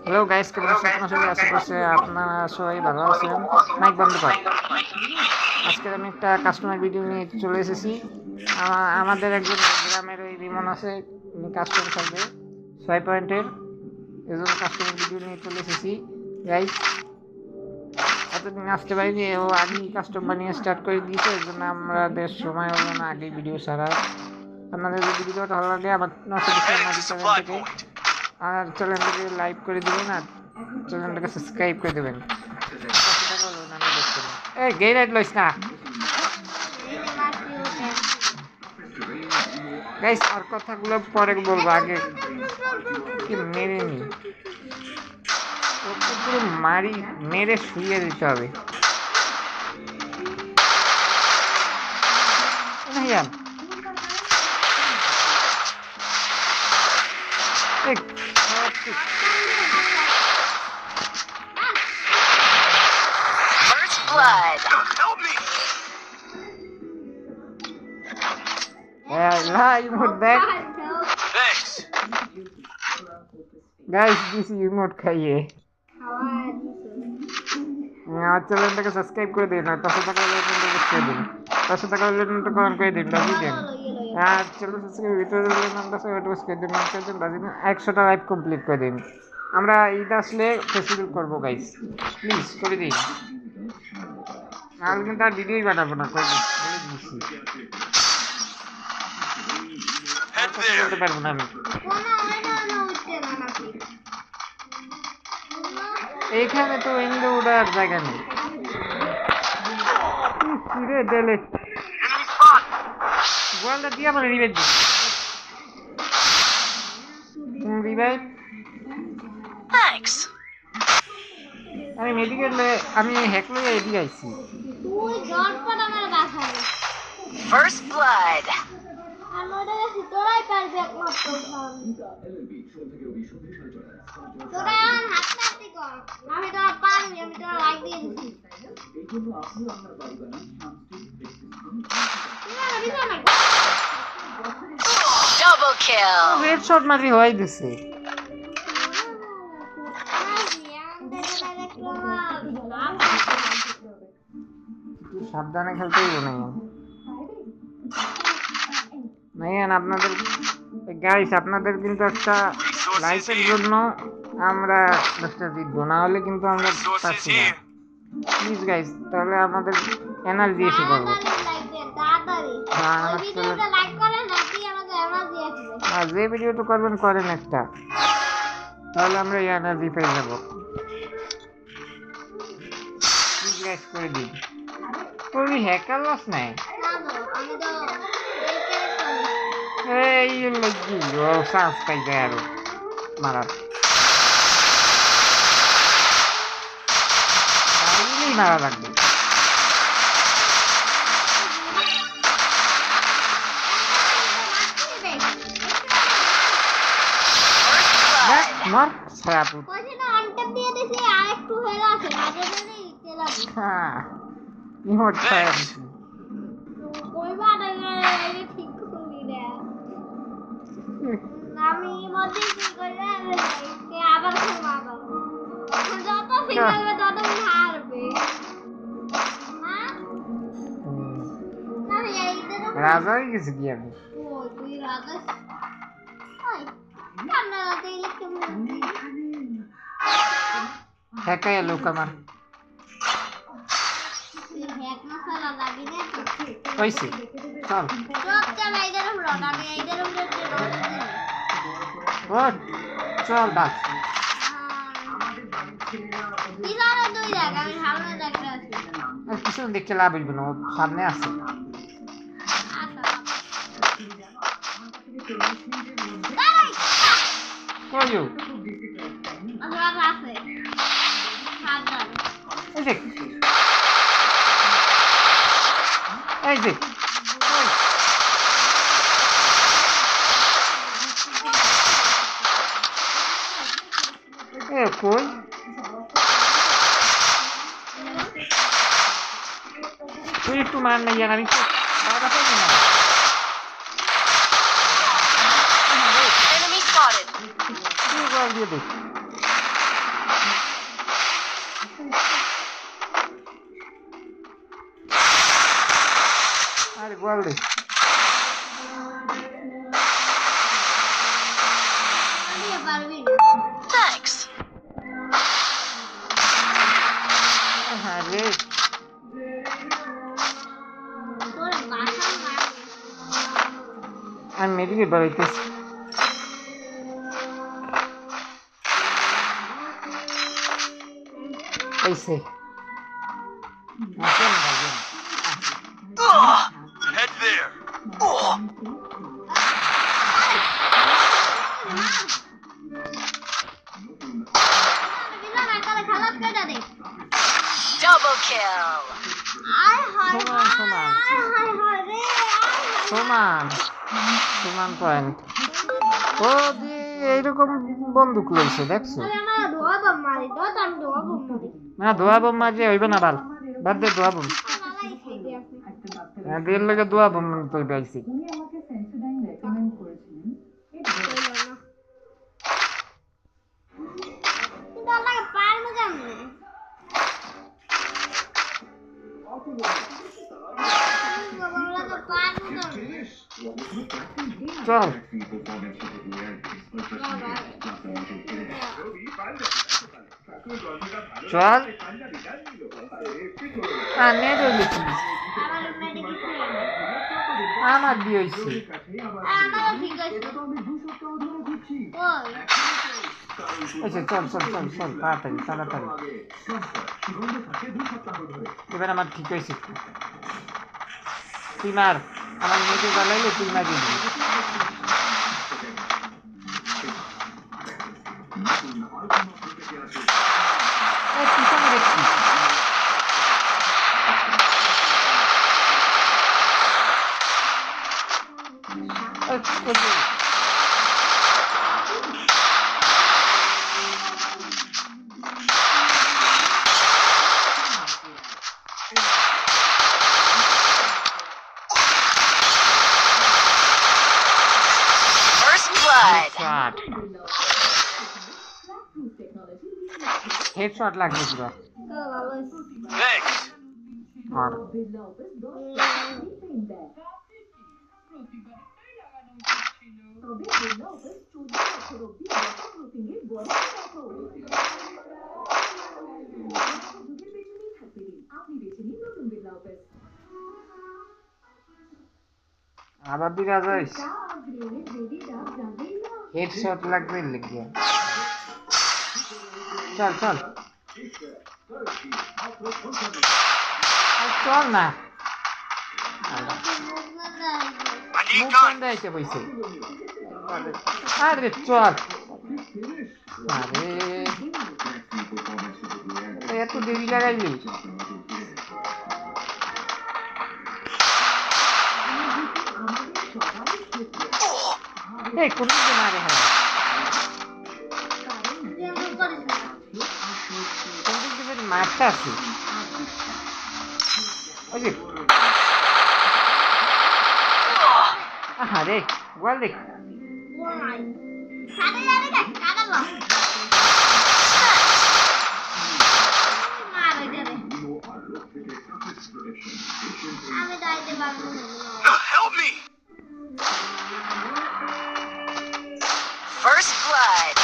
Hello guys, কেমন আছেন? আপনারা সবাই আশা করছি আপনারা সবাই ভালো আছেন। মাইক বন্ধ কর। আজকে আমি একটা কাস্টমার ভিডিও নিয়ে চলে এসেছি। আমাদের একজন গ্রামের ওই বিমন আছে, কাস্টমার থাকবে 6 পয়েন্টের, এই জন্য কাস্টমার ভিডিও নিয়ে চলে এসেছি গাইস। এতদিন আসতে পারিনি, ও আগেই কাস্টমার নিয়ে স্টার্ট করে দিয়েছে, এই জন্য আমাদের সময় হলো না আগেই ভিডিও ছাড়া। আপনাদের যদি ভিডিওটা ভালো লাগে আমার চ্যানেল থেকে আর চ্যানেলটাকে লাইক করে দিবেন আর চ্যানেলটাকে সাবস্ক্রাইব করে দেবেন। এই গেই রাইট লইস না গাইস, আর কথাগুলো পরে বলবো, আগে কি মেরে নি ওকে পুরো মারি মেরে শুইয়ে দিতে হবে। First blood. Help me! Emote back. Thanks. Guys, this emote খাইয়ে চ্যানেলটাকে সাবস্ক্রাইব করে দিন আর 500 টাকা করে দিন, 500 টাকা কমেন্ট করে দিন, রাজি দেন। আর চ্যানেল সাবস্ক্রাইব ভিডিও নাম্বার সব ওয়েট করে দিন, 100টা লাইভ কমপ্লিট করে দিন। আমরা ঈদ আসলে ফেস্টিভ্যাল করবো গাইস, প্লিজ করে দিন। নাহলে কিন্তু আর ভিডিওই বানাবো না, করে দিচ্ছি বলতে পারবো না আমি। এইখানে তো উইন্ডো উঠার জায়গা নেই। কিরে দেলে গোয়ালটা দিয়ে আমার রিভাইভ দিই, রিভাইভ। Thanks. আমি মেডিকেলে আমি হ্যাক লইয়া এদিকে আইছি। First blood. Double kill. Headshot মারি হই দিছে। সাবধানে খেলতেই নাইয়ান আপনাদের গাইস, আপনাদের কিন্তু একটা লাইফের জন্য আমরা দশটা জিতবো, না হলে কিন্তু আমরা পাচ্ছি না। প্লিজ গাইস, তাহলে আমাদের এনার্জি এসে পাবো। আর যে ভিডিওটা করবেন করেন একটা, তাহলে আমরা এই এনার্জি পেয়ে যাবো। প্লিজ গাইস করে দিন। তুমি হ্যাকার লস নাই এই লাগি ও সান্স পাই যায় আরো মারার, তাইলেই মারা লাগবে। মার খারাপ ইমোট খায় আমি মধ্যে কি করে আবার খেলবো, যত ফিঙ্গারবে তত হারবে। রাজা হয়ে গেছে কি আমি? তুই রাজা হ্যাকাই লোক আমার হয়েছে। চল চল ডাক পিছনে দেখতে লাভ হইব না, সামনে আছে। এই যে কই তুই একটু মার না ইয়ার, আমি তো Enemy spotted. দিয়ে দেখ গোয়াল দে দিয়ে পারবি না। Thanks. হ্যাঁ রে তোর বাসা মারবে। আমি মেডিকে বাড়াইতেছি ऐसे ऐसे ना भाई Head there. বিনা না করে খালাস কেটে দে। Double kill. আয় হায় সমান সমান হায় হায় হায় রে আয় সমান সমান পয়েন্ট ও দি এইরকম বন্দুক লইছে দেখছো হায় আমার ধোয়া বম মারি দত আমি ধোয়া বম মারি না ধোয়া বোম মাঝে হইবে না বাল বাদ দে ধোয়া বোম মালাই খাইতে আছে দিল লাগে ধোয়া বোম তো পাইছি কিন্তু আমাকে পারবো কেমনে আমাকে পারবো কেমনে চল চল আনে রইছি আমার মেডিকেল আমার দিয়ে হইছে আমারও ঠিক আছে ওই আচ্ছা চল চল চল চল তাড়াতাড়ি তাড়াতাড়ি এবার আমার ঠিক হয়েছে তুই মার আমার মেয়েকে জ্বালাইলে তুই মার দিবি পিছনে দেখছি First blood. শট হেডশট লাগবে পুরো তো ভালো Thanks. আর আবার দিরা যাইস হেডশট লাগবে লিখে চল চল চল না I need মুখ guns. বন্ধ হয়েছে বইছে আরে চল আরে এত দেরি লাগাইলি এই কোন দিকে মারে হ্যাঁ কোন দিক থেকে মারটা আছে ওই যে আরে গোয়াল দেখ আমি যাইতে পারবো না Help me. First blood.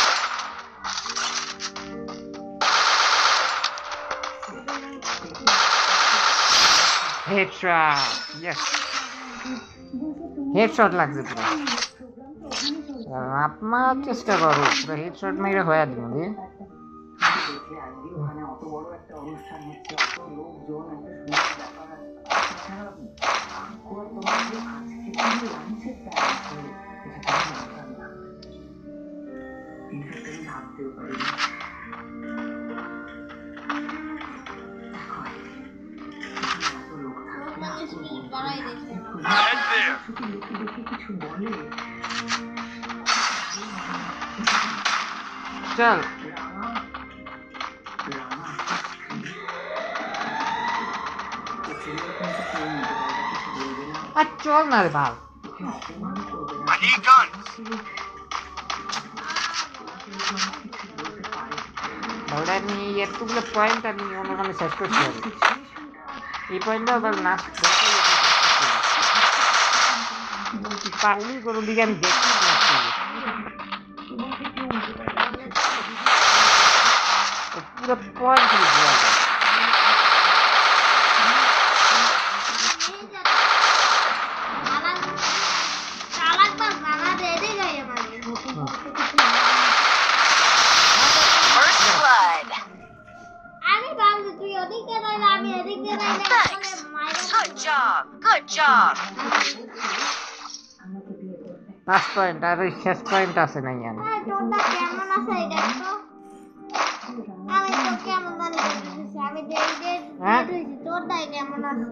Headshot yes headshot লাগছে পুরো আপনার চেষ্টা করো পুরো হেডশট মেরে হয়ে দিন দিয়ে Head there. চল আর চল না রে ভাই I need guns. ওটা নিয়ে এতগুলো পয়েন্ট আমি অনুমানে শেষ করতে হবে এই পয়েন্টটাও আবার না পাগলি করে দিকে আমি দেখি পুরো পয়েন্ট করে দেওয়া যায়। First blood. আমি ভাবছি তুই ওদিকে যাইলে আমি এদিকে যাইলে Thanks. Good job. Good job. 5 point আর ওই শেষ পয়েন্ট আছে না ইয়ান। তোরটা কেমন আছে এটা তো আমি তো কেমন জানি দেখতেছি আমি দেই হ্যাঁ? হইছি তোরটাই কেমন আছে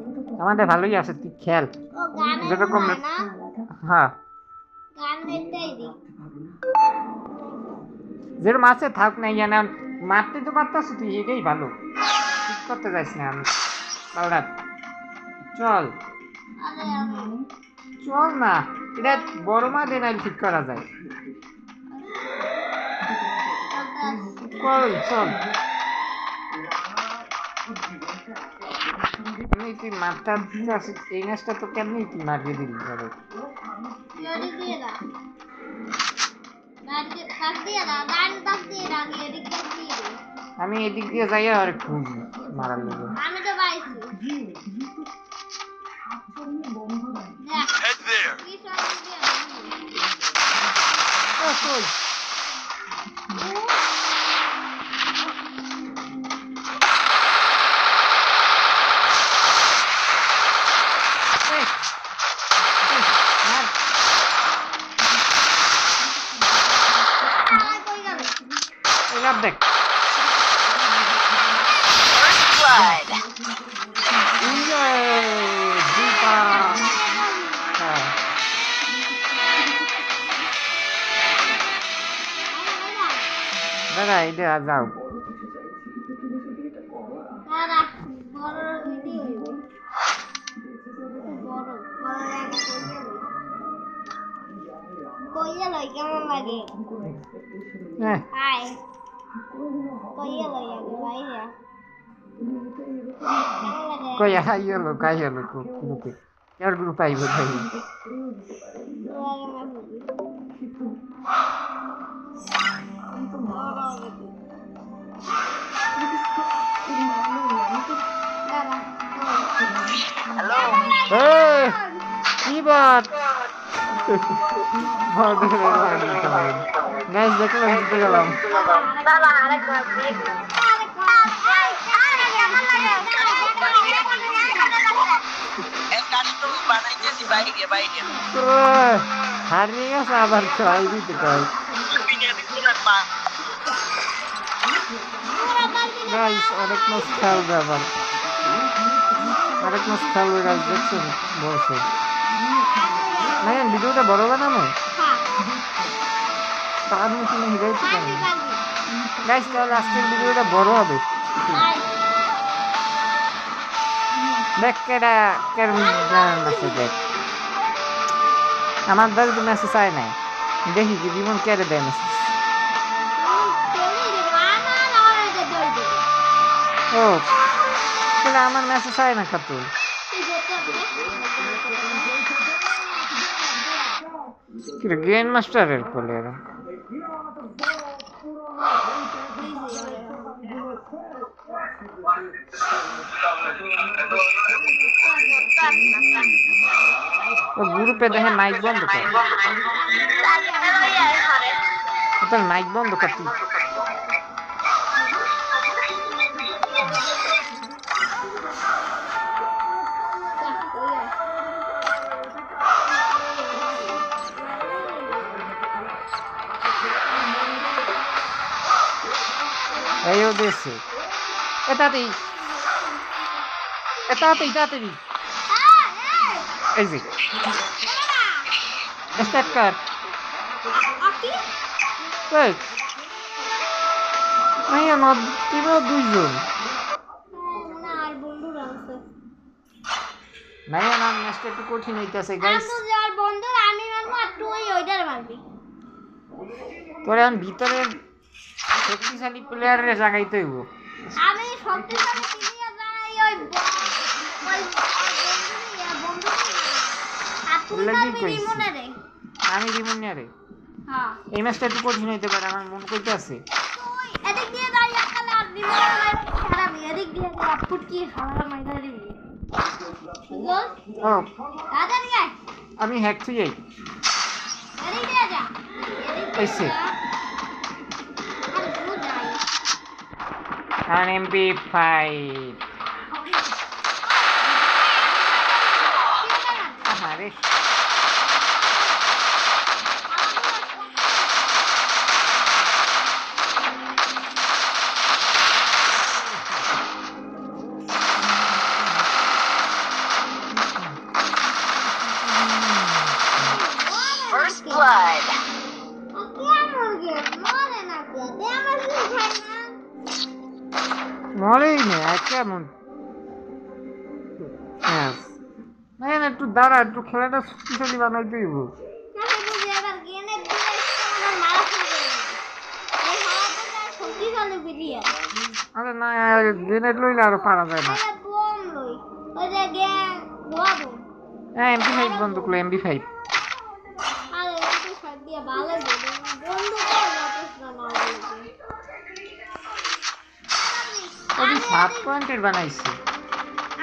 আমাদের ভালোই আছে, তুই খেল। ও গানে যেরকম না হ্যাঁ গান দেখতেই দি যেরকম আছে থাক না ইয়ান, মারতে তো পারতাস তুই, এটাই ভালো। ঠিক করতে যাইস না আমি পাউডা চল আরে আমি চল না, এটা বড় মা দেন ঠিক করা যায়। চল চল তুই মারটা এই ম্যাচটা তো কেমনি তুই মারিয়ে দিলি ধরো। লড়ি দিয়ে দাও গান কাট দিয়ে দাও গান কাট দিয়ে দাও এদিক দিয়ে দে আমি এদিক দিয়ে যাই আর একটু মারার লোক। আমি তো পাইছি দেখ Head there. কি সব দিয়ে কই দেখ First blood. দীপা হ্যাঁ দাদা এটা যাও দাদা বড় ভিডিও হইব বড় বড় এক কইয়া লই কেমন লাগে হ্যাঁ হাই কইয়া লই আগে ভাই যা কেমন লাগে কই আইলো গ্রুপে यार ग्रुप आई भाई Hello. ए की बात बहुत गाइस देखो मैं जीत गया Baba, arak mati. Custom বানাইতেছি বাইরে বাইরে। হারিয়ে গেছে আবার ট্রাই দিতে কই গাইস অনেক মাস খেলবে আবার আরেক মাস খেলবে গাইস দেখছেন বলছে না ভিডিওটা বড় বানানো তার মধ্যে হিরাইতে পারি গাইস তাহলে আজকের ভিডিওটা বড় হবে দেখ কেডা কেমন মেসেজ দেখ আমার দাদু তো মেসেজ আয় নাই দেখি কি জীবন কেড়ে দেয় মেসেজ ও তাহলে আমার মেসেজ আয় না কত গ্র্যান্ড মাস্টারের কোলে এরা ও গ্রুপে দেখে মাইক বন্ধ কর তোর মাইক বন্ধ কর তুই এই ও দেশে এটাতেই এই যে স্টার্ট কর এই মাইয়া নদ তিনও দুইজন আর বন্ধুরা আছে মাইয়া নাম ম্যাচটা একটু কঠিন হইতাছে গাইস আমি যার বন্ধু আমি মারবো আর তুই ওইটার মারবি তোরে এখন ভিতরের শক্তিশালী প্লেয়ারের জায়গাইতে হইব আমি শক্তিশালী প্লেয়ার জানাই ওই বন্ধু আর তুই মারবি মনে রে আমি রিমুনিয়ারে হ্যাঁ এই ম্যাচটা একটু কঠিন হইতে পারে আমার মন কইতে আছে তুই এদিক দিয়ে দাঁড়িয়ে একালে আর দিবি খারাপ এদিক দিয়ে যা ফুটকি খাওয়া মাইরা দিবি গোল ও দাদার গায় আমি হ্যাক থুই যাই এদিক দিয়ে যা এসে আর তুই যাই আর MP5 আরে First blood. মরেই না কেমন না না একটু দাঁড়া একটু খেলাটা শক্তিশালী বানাই দিব আরে না গ্রেনেড লইলে আরো পারা যায় না হ্যাঁ MP5 বন্দুক লো MP5 ওই 7 পয়েন্টের বানাইছে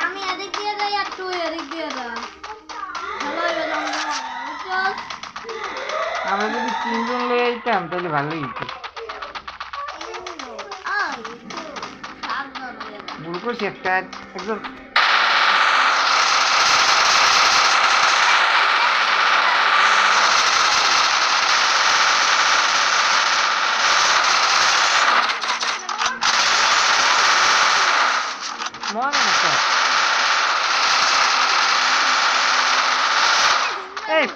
আমি এদিক দিয়ে যাই আর তুই এদিক দিয়ে যা হ্যালো চল আমরা যদি 3 জন লয়ে আইতাম তাহলে ভালোই হতো ভুল করছি একটা একজন মনে আছে এই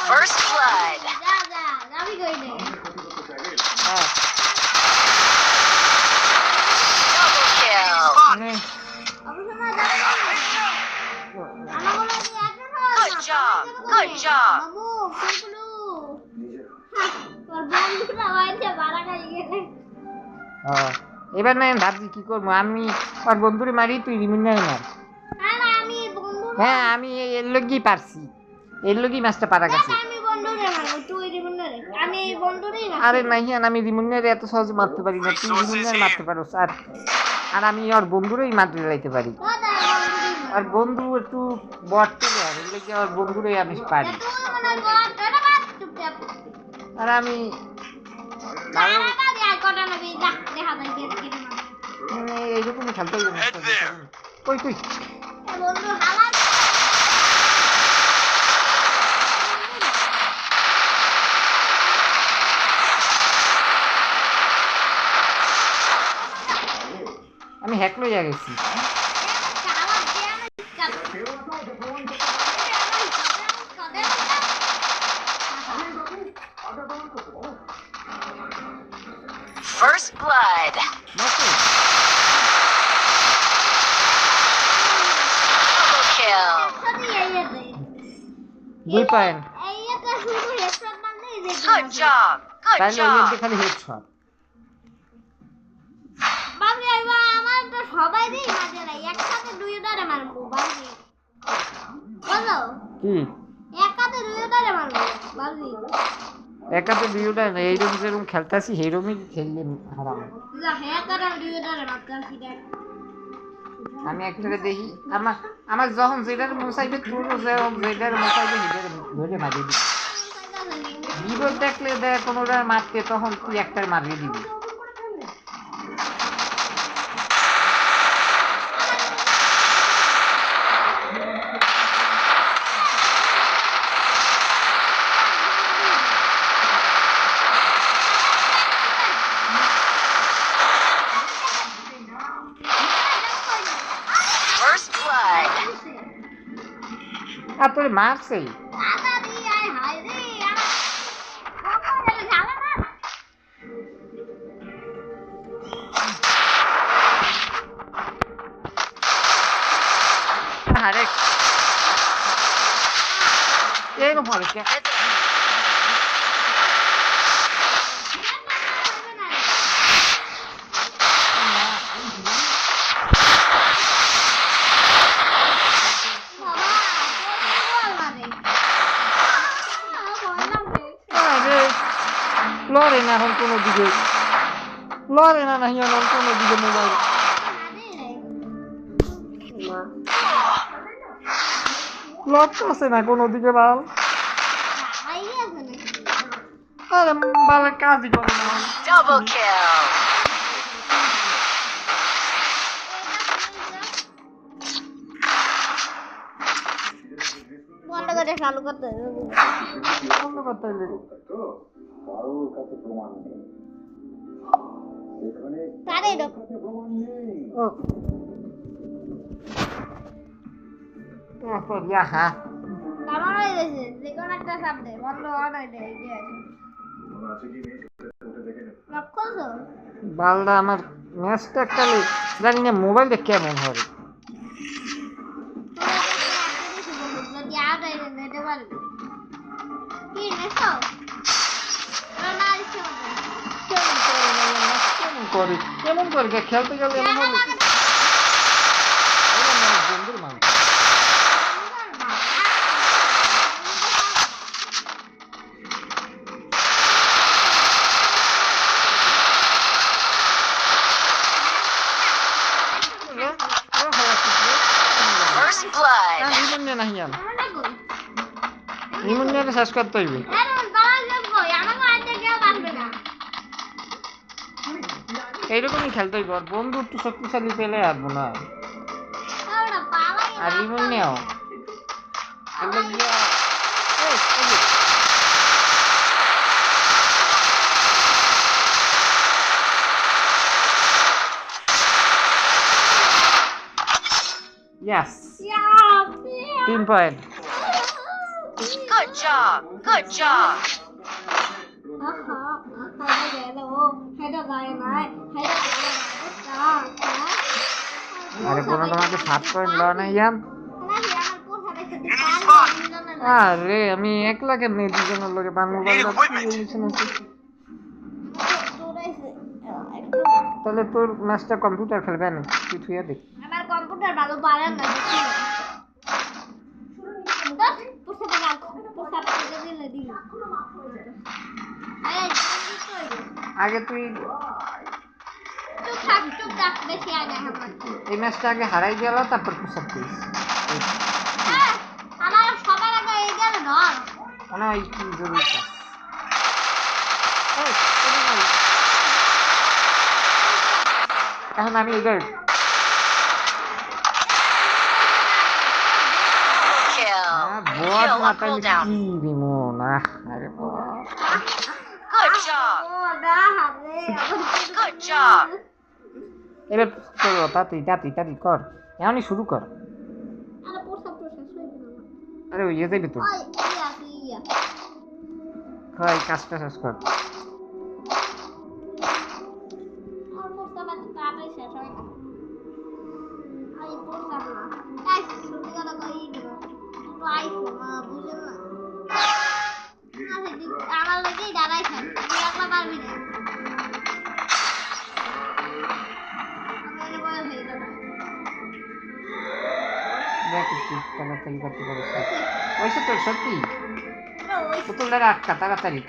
First blood. Double kill. মানে Good job. Good job. এবার না ভাবছি কি করবো আমি আর বন্ধুরে মারি তুই রিমিনার মার হ্যাঁ আমি এর লগেই পারছি এর লগেই ম্যাচটা পারা গেছে আরে নাইয়ান আমি রিমিনারে এত সহজে মারতে পারি না তুই রিমিনার মারতে পারো আর আর আমি ওর বন্ধুরেই মারতে লাইতে পারি আর বন্ধু একটু বট চলে আর এর লগে ওর বন্ধুরেই আমি পারি আর আমি এইরকমই খেলতে হবে কই কই আমি হ্যাক লইয়া গেছি First blood. নতুন Double kill. 2 point Good job. Good তাহলে ওই job. যে খালি হেডশট সবাই দিই মাঝে নাই একসাথে দুইটারে মারবো বাবজি বলো কি একাতে দুইটারে মারবো বাবজি একাতে দুইটা এইরকম যেরকম খেলতেছি সেইরকমই খেললে হারাম যা হ্যাঁ তারা দুইটারে মারতাছি দেখ আমি একটারে দেখি আমার যখন যেটার মোসাইবে তুলবো যেটার মোসাইবে সেটার ধরে মারিয়ে দিই বিপদ দেখলে দেখ কোনোটার মারতে তখন তুই একটার মারিয়ে দিবি First blood. আর তোর মারছেই তাড়াতাড়ি আয় হায় রে আমার কত ঝালা না আরে এরকম হবে কে লড়ে না এখন কোনো দিকে লড়ে না না এখন কোনো দিকে মোবাইল লড়তেছে না কোনো দিকে বাল আরে বালের কাজই করে না Double kill. বন্ধ করে চালু করতে হবে। বন্ধ করতে হইলে তারে দাও। ও তারপর ইয়া হ্যাঁ আমার হয়ে গেছে যে কোনো একটা চাপ দে বন্ধ অন হয়ে যায় এই যে আছে লক করছো বালদা আমার ম্যাচটা কালে জানি না মোবাইলটা কেমন হবে যদি আউট হয়ে যায় নিতে পারবি কি নেছো না ইচ্ছে কেমন করে খেলতে গেলে এমন হবে বন্ধুর মানুষ First blood. রিমুন্যা নাহি আন রিমুন্যাকে শেষ করতে হইবে এইরকমই খেলতে হইব আর বন্ধু একটু শক্তিশালী পেলে আসবো না আর রিমুন্যাও এগুলো গিয়া Yes. 3 point. Good job. Good job. আরে কোনো তোমাকে 7 পয়েন্ট লও না ইয়াম আরে আমি একলা কেমনে দুজনের লগে বানমু বান্দা তাহলে তোর ম্যাচটা কম্পিউটার খেলবে না তুই থুইয়া দেখ আমার কম্পিউটার ভালো পারে না দেখি না আগে তুই চুপ বেশি আগে এই ম্যাচটা আগে হারাই গেল তারপর পুষাপ দিস আমার সবার আগে এই গেল না মনে হয় কি জরুরি কাজ এখন আমি এগার Kill. বট Kill on মাথায় cooldown. কি দিমু না আরে বাবা Good job. ও দা হারে Good job. এবার চলো তাড়াতাড়ি কর এমনই শুরু কর আরে পোষা শেষ হয়ে গেল আরে ওই ইয়ে যাবি তো ওই ইয়া হয় কাজটা শেষ কর আর পোষা বাদ তাড়াতাড়ি শেষ হয় না আই পোষা না এই শুরু করা কই দিও তো আইফোন বুঝেন না আমার লাগেই দাঁড়াই থাক তুই একলা পারবি না আমার বয়স হয়ে গেল দেখ একটু তাড়াতাড়ি করতে পারিস ওইসব তোর সত্যি ওই পুতুলটা আটকা তাড়াতাড়ি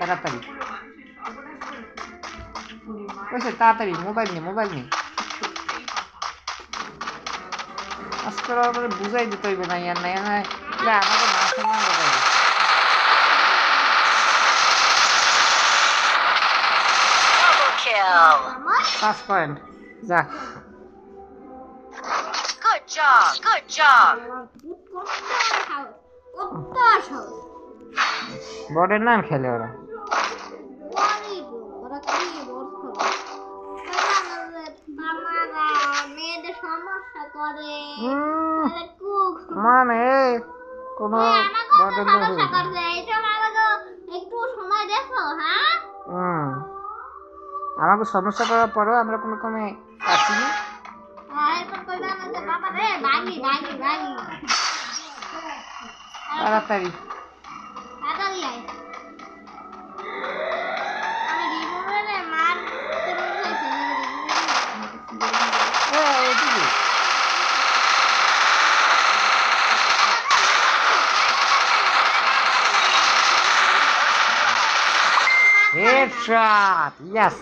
ওইসব তাড়াতাড়ি মোবাইল নে আজকে করে বুঝাই দিতে হইবে না ইয়ার না আমাকে মাথা না লাগাইবে Double kill. আমার 5 পয়েন্ট যা Good job. Good job. বর্ডের নাম খেলে ওরা মেয়েদের সমস্যা করে মানে কোনো বর্ডের নাম সমস্যা করছে এইসব আমাকে একটু সময় দেখো হ্যাঁ আমাকে সমস্যা করার পরেও আমরা কোনো কমে পাচ্ছি না এরপর কইবা না যে বাবা রে ভাগি তাড়াতাড়ি তাড়াতাড়ি আয় আমি রিমুভারে মার ওইদিকে হেডশট, ইয়েস,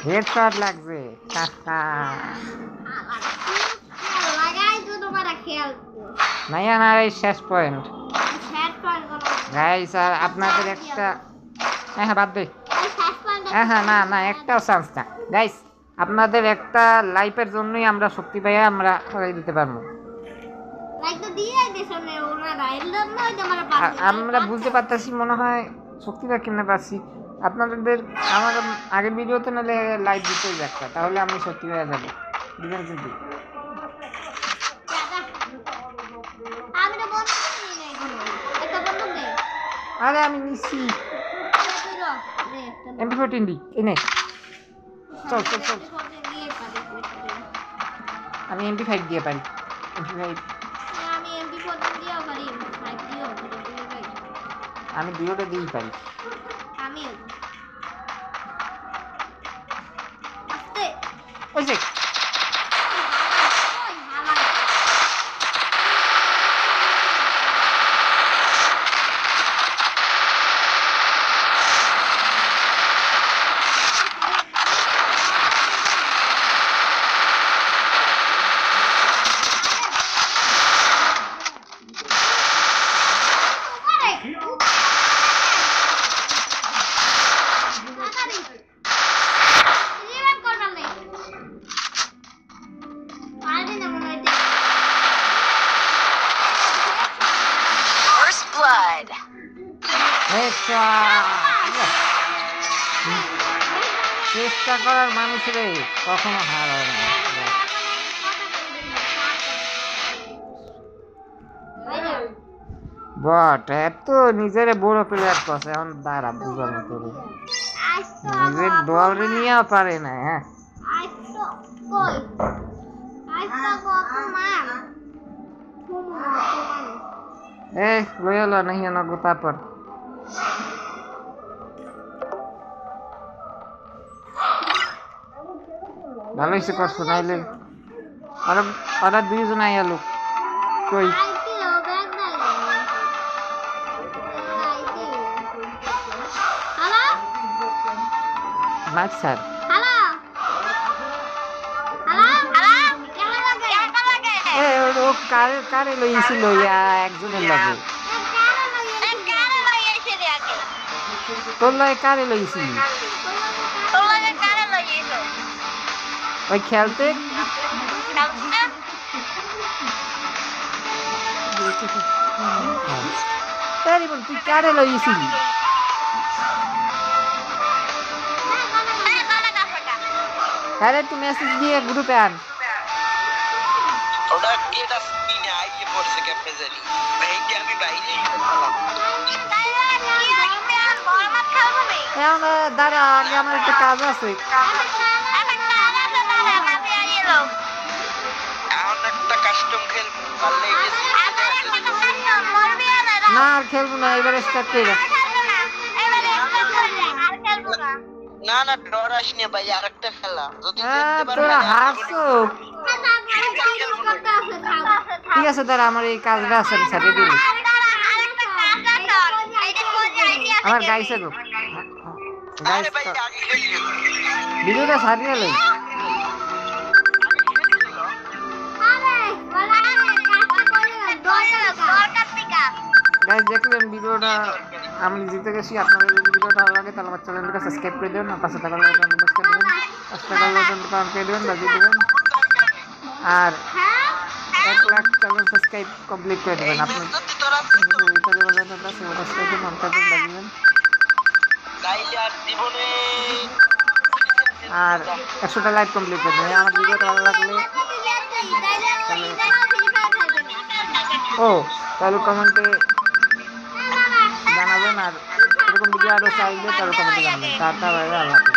হেডশট লাগছে। লাগাই তো তোমার খেয়াল নাইয়া না, এই শেষ পয়েন্ট শেষ পয়েন্ট করো গাইস। আর আপনাদের একটা, হ্যাঁ বাদ দে, এই শেষ পয়েন্ট হ্যাঁ না না, একটাও চান্স না গাইস। আপনাদের একটা লাইফের জন্যই আমরা শক্তি পাইয়া আমরা হারাই দিতে পারবো। লাইক তো দিয়ে দেছো না ওরা এর জন্যই তোমার আমরা বুঝতে পারতেছি মনে হয় শক্তিটা কিনে পাচ্ছি। আপনাদের আমার আগের ভিডিওতে নাহলে লাইভ দিতেই একটা, তাহলে আমি শক্তি পেয়ে যাবো, বুঝলেন কিন্তু। আমি তো বন্ধ করি না এখনো একটা বন্ধ দে আরে আমি নিচ্ছি তুই র দে একটা MP14 দি, এনে চল চল চল। দিয়ে পারি আমি MP5 দিয়ে পারি, MP5 আমি MP14 দিয়েও পারি 5 দিয়েও পারি ভাই আমি দুটোটা দিয়েই পারি। আমিও আস্তে ওই যে ওই হালা First blood. হেডশট, চেষ্টা করার মানুষের কখনো হার হয় না। বট এত নিজের বড় প্লেয়ার করছে, এখন দাঁড়া বুঝানো তোর নিজের দল নিয়েও পারে না। হ্যাঁ এ লইয়া লো নাহি না গো তারপর ভালো হয়েছে করছো, নাইলে ওরা ওরা দুইজন আইয়া লোক কই মাছ স্যার। এ ও কারে কারে লইছিল ইয়া একজনের লগে, তোর লগে কারে লইছিল ওই খেলতে? তুই কারে লইছিলি? আরে তুই মেসেজ দিয়ে গ্রুপে আন। ওটা কি এটা স্ক্রিনে আইয়ে পড়ছে কেমনে জানি এইটা আমি বাইরে এখন দাঁড়া, আগে আমার একটা কাজ আছে। এখন একটা কাস্টম খেল পারলে না আর খেলবো না, এবারে স্টার্ট করে দাও। না না ডর আসনি ভাই, আরেকটা খেলা যদি জিততে পারো তোরা হারছো। ঠিক আছে দাঁড়া, আমার এই কাজটা আছে, আমি ছাড়িয়ে দিবি। আমার গাইছে গো, গাইস আরে ভাই আগে খেলিও ভিডিওটা ছাড়িয়ে লই। গাইস দেখলেন ভিডিওটা আমি জিতে গেছি। আপনাদের যদি ভিডিওটা ভালো লাগে তাহলে আমার চ্যানেলটাকে সাবস্ক্রাইব করে দেবেন, আর পাশে থাকা বেল আইকনটা প্রেস করে দেবেন, পাশে থাকা বেল আইকনটা অন করে দেবেন, বাজিয়ে দেবেন, আর 1 লাখ চ্যানেল সাবস্ক্রাইব কমপ্লিট করে দেবেন। আপনি তোরা গাইলে আর জীবনে আর 100টা লাইক কমপ্লিট করে দেবেন। আমার ভিডিওটা ভালো লাগলে তাহলে কমেন্টে জানাবেন, আর এরকম ভিডিও আরও চাইলে তাহলে কমেন্টে জানাবেন। টাটা, বাই বাই, আল্লাহ হাফেজ।